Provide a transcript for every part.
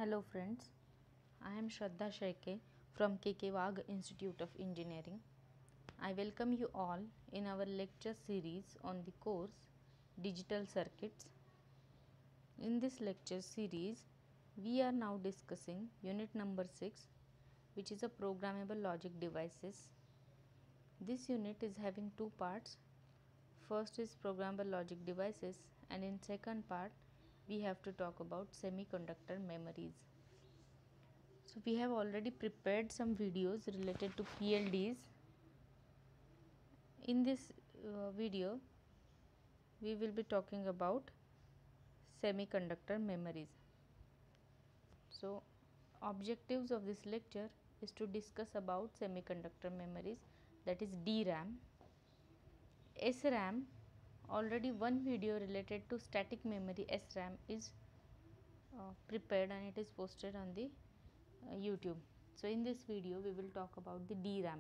Hello friends, I am Shraddha Sheke from KK Wagh Institute of Engineering. I welcome you all in our lecture series on the course Digital Circuits. In this lecture series, we are now discussing unit number 6, which is a programmable logic devices. This unit is having two parts. First is programmable logic devices, and in second part we have to talk about semiconductor memories. So we have already prepared some videos related to PLDs. In this video we will be talking about semiconductor memories. So objectives of this lecture is to discuss about semiconductor memories, that is DRAM. SRAM, already one video related to static memory SRAM is prepared and it is posted on the YouTube. So in this video we will talk about the DRAM.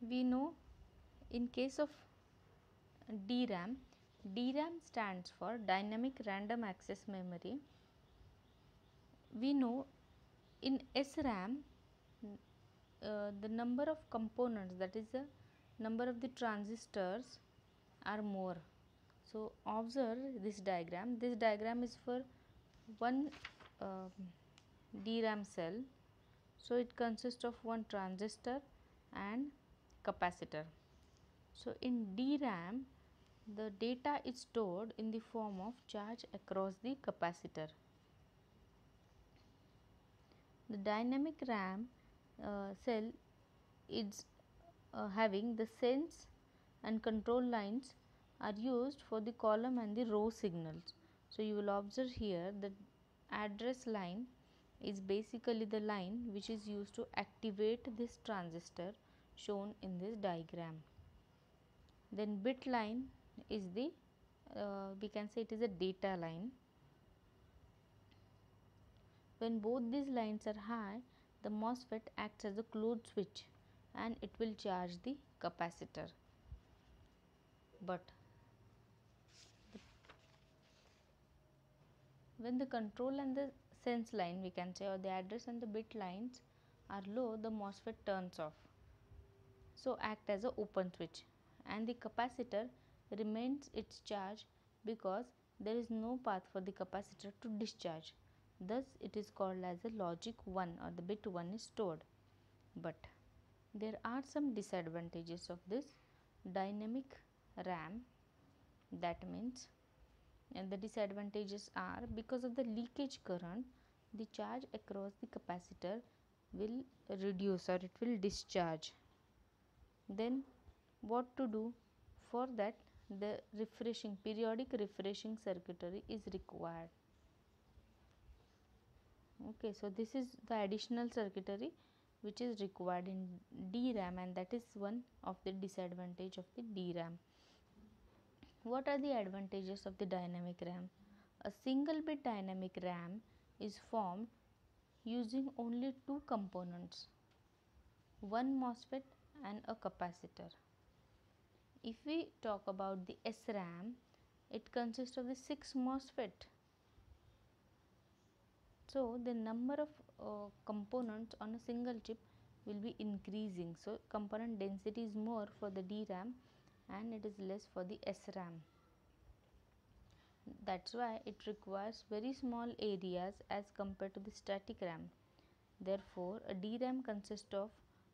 We know in case of DRAM, DRAM stands for dynamic random access memory. We know in SRAM the number of components, that is the number of the transistors, are more. So observe this diagram. This diagram is for one DRAM cell. So it consists of one transistor and capacitor. So in DRAM the data is stored in the form of charge across the capacitor. The dynamic RAM cell is having the sense and control lines are used for the column and the row signals. So you will observe here the address line is basically the line which is used to activate this transistor shown in this diagram. Then bit line is the we can say it is a data line. When both these lines are high, the MOSFET acts as a closed switch and it will charge the capacitor. But when the control and the sense line, we can say, or the address and the bit lines are low, the MOSFET turns off. So act as a open switch, and the capacitor remains its charge because there is no path for the capacitor to discharge. Thus it is called as a logic 1, or the bit 1 is stored. But there are some disadvantages of this dynamic RAM. That means, and the disadvantages are, because of the leakage current, the charge across the capacitor will reduce or it will discharge. Then what to do? For that, the periodic refreshing circuitry is required. Okay, so this is the additional circuitry which is required in DRAM, and that is one of the disadvantage of the DRAM. What are the advantages of the dynamic RAM? A single bit dynamic RAM is formed using only two components, one MOSFET and a capacitor. If we talk about the SRAM, it consists of the 6 MOSFET. So the number of components on a single chip will be increasing. So component density is more for the DRAM and it is less for the SRAM. That's why it requires very small areas as compared to the static RAM. Therefore, a DRAM consists of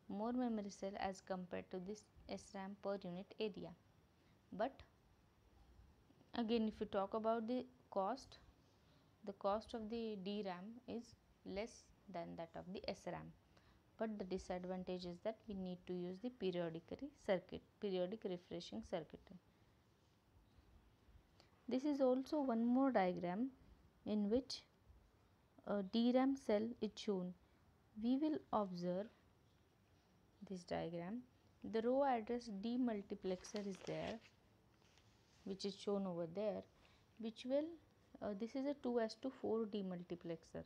more memory cell as compared to this SRAM per unit area. But again, if you talk about the cost of the DRAM is less than that of the SRAM. But the disadvantage is that we need to use the periodic refreshing circuit. This is also one more diagram in which a DRAM cell is shown. We will observe this diagram. The row address demultiplexer is there, which is shown over there, which will this is a 2:4 demultiplexer.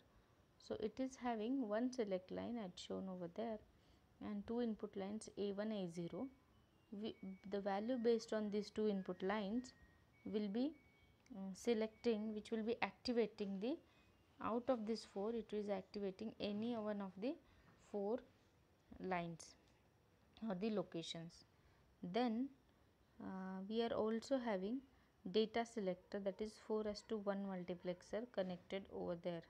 So it is having one select line as shown over there and two input lines A1, A0. The value based on these two input lines will be selecting, which will be activating the, out of this 4 it is activating any one of the 4 lines or the locations. Then we are also having data selector, that is 4:1 multiplexer connected over there.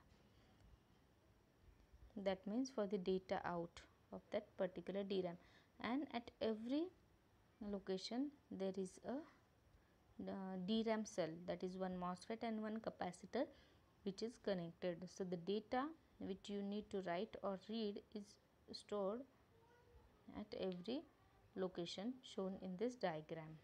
That means for the data out of that particular DRAM, and at every location there is a DRAM cell, that is one MOSFET and one capacitor which is connected. So the data which you need to write or read is stored at every location shown in this diagram.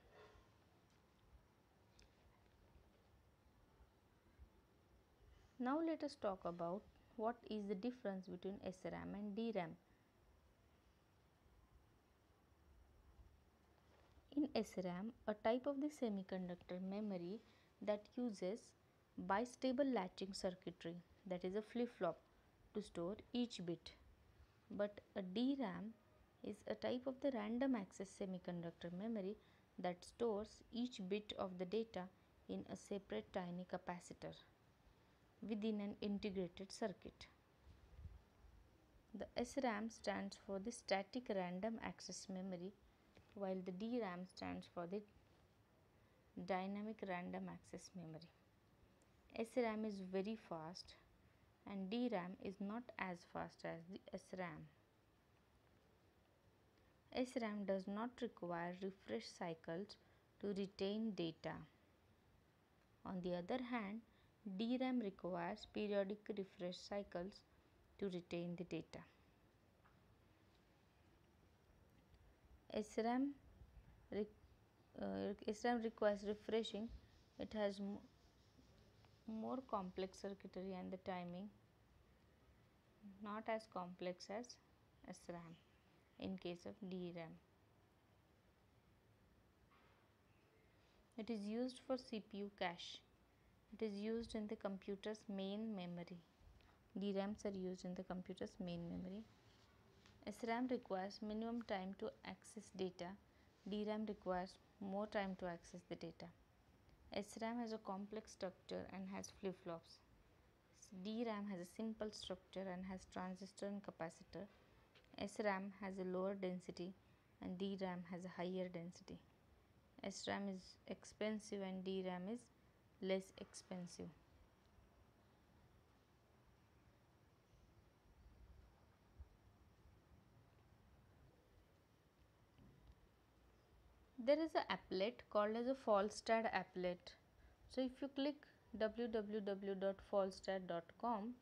Now let us talk about what is the difference between SRAM and DRAM. In SRAM, a type of the semiconductor memory that uses bistable latching circuitry, that is a flip-flop, to store each bit. But a DRAM is a type of the random access semiconductor memory that stores each bit of the data in a separate tiny capacitor within an integrated circuit. The SRAM stands for the static random access memory, while the DRAM stands for the dynamic random access memory. SRAM is very fast and DRAM is not as fast as the SRAM. SRAM does not require refresh cycles to retain data. On the other hand, DRAM requires periodic refresh cycles to retain the data. SRAM requires refreshing. It has more complex circuitry and the timing not as complex as SRAM in case of DRAM. It is used for CPU cache. It is used in the computer's main memory. DRAMs are used in the computer's main memory. SRAM requires minimum time to access data. DRAM requires more time to access the data. SRAM has a complex structure and has flip-flops. DRAM has a simple structure and has transistor and capacitor. SRAM has a lower density and DRAM has a higher density. SRAM is expensive and DRAM is less expensive. There is an applet called as a Falstad applet. So if you click www.falstad.com,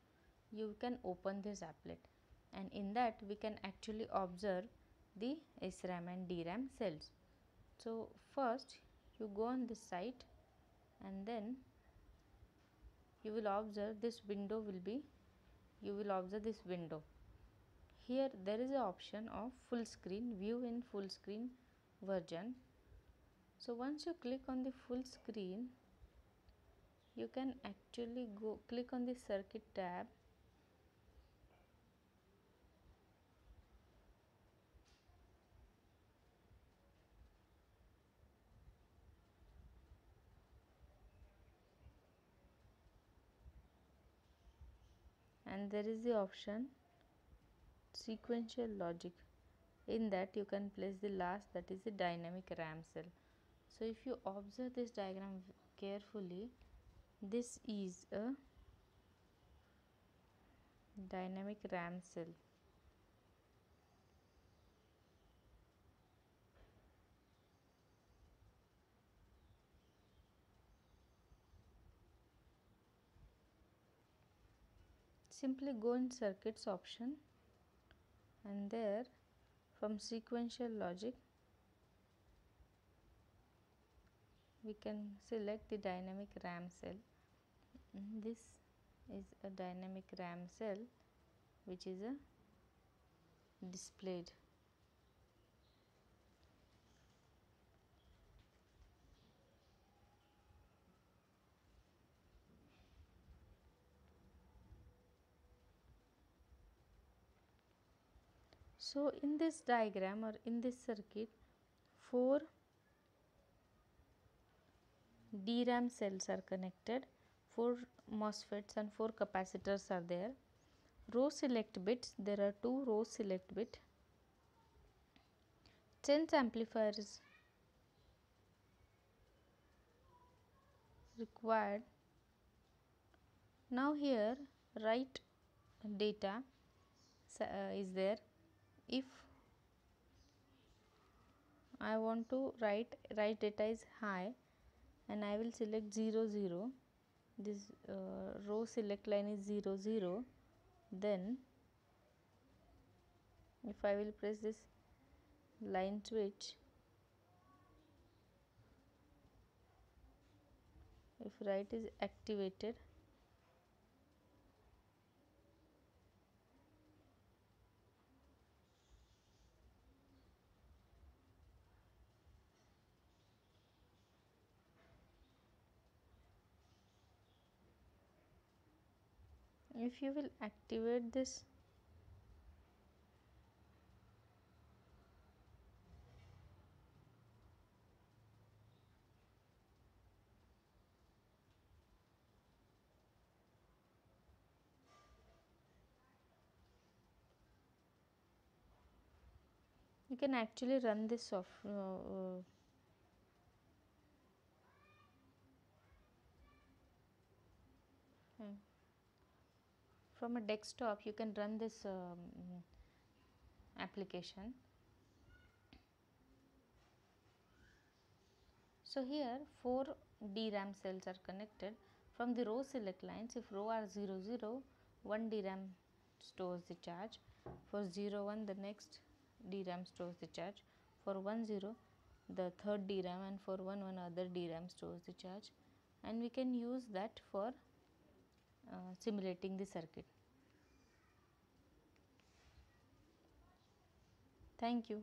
you can open this applet, and in that we can actually observe the SRAM and DRAM cells. So first you go on this site and then you will observe this window Here there is an option of full screen, view in full screen version. So once you click on the full screen, you can actually click on the circuit tab and there is the option sequential logic. In that you can place the last, that is the dynamic RAM cell. So if you observe this diagram carefully, this is a dynamic RAM cell. Simply go in circuits option and there from sequential logic we can select the dynamic RAM cell. This is a dynamic RAM cell which is a displayed. So in this diagram or in this circuit, 4 DRAM cells are connected, 4 MOSFETs and 4 capacitors are there. Row select bits, there are 2 row select bit. Sense amplifier is required. Now here write data is there. If I want to write data is high, and I will select 0 0, this row select line is 0 0, then if I will press this line switch, if write is activated, if you will activate this, you can actually run this off. From a desktop you can run this application. So here 4 DRAM cells are connected. From the row select lines, if row are 0 0, one DRAM stores the charge. For 0 1, the next DRAM stores the charge. For 1 0, the third DRAM, and for 1 1 other DRAM stores the charge, and we can use that for simulating the circuit. Thank you.